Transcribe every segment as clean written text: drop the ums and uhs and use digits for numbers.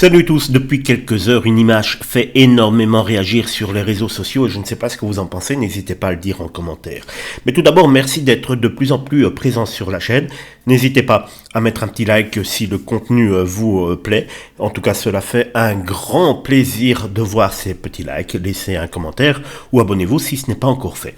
Salut tous, depuis quelques heures, une image fait énormément réagir sur les réseaux sociaux et je ne sais pas ce que vous en pensez, n'hésitez pas à le dire en commentaire. Mais tout d'abord, merci d'être de plus en plus présent sur la chaîne. N'hésitez pas à mettre un petit like si le contenu vous plaît. En tout cas, cela fait un grand plaisir de voir ces petits likes. Laissez un commentaire ou abonnez-vous si ce n'est pas encore fait.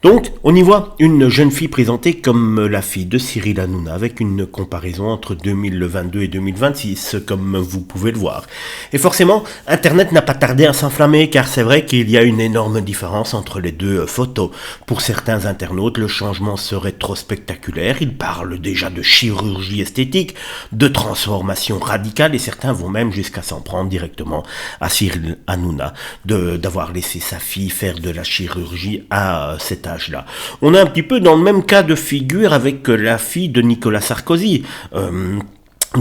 Donc, on y voit une jeune fille présentée comme la fille de Cyril Hanouna, avec une comparaison entre 2022 et 2026, comme vous pouvez le voir. Et forcément, Internet n'a pas tardé à s'enflammer, car c'est vrai qu'il y a une énorme différence entre les deux photos. Pour certains internautes, le changement serait trop spectaculaire, ils parlent déjà de chirurgie esthétique, de transformation radicale, et certains vont même jusqu'à s'en prendre directement à Cyril Hanouna, d'avoir laissé sa fille faire de la chirurgie à cet âge-là. On est un petit peu dans le même cas de figure avec la fille de Nicolas Sarkozy.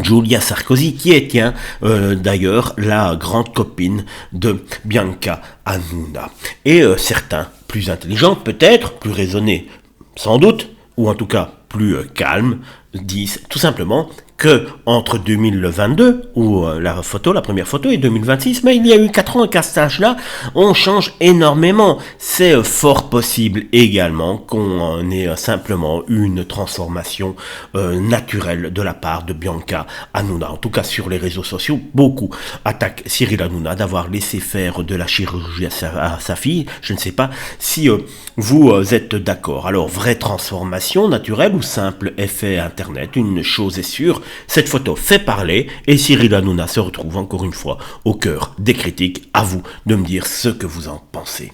Julia Sarkozy, qui est, d'ailleurs, la grande copine de Bianca Hanouna. Et certains, plus intelligents, peut-être, plus raisonnés, sans doute, ou en tout cas plus calmes, disent tout simplement que entre 2022, où la première photo, et 2026, mais il y a eu 4 ans qu'à cet âge-là, on change énormément. C'est fort possible également qu'on ait simplement une transformation naturelle de la part de Bianca Hanouna. En tout cas, sur les réseaux sociaux, beaucoup attaquent Cyril Hanouna d'avoir laissé faire de la chirurgie à sa fille. Je ne sais pas si vous êtes d'accord. Alors, vraie transformation naturelle ou simple effet Internet, une chose est sûre, cette photo fait parler et Cyril Hanouna se retrouve encore une fois au cœur des critiques. À vous de me dire ce que vous en pensez.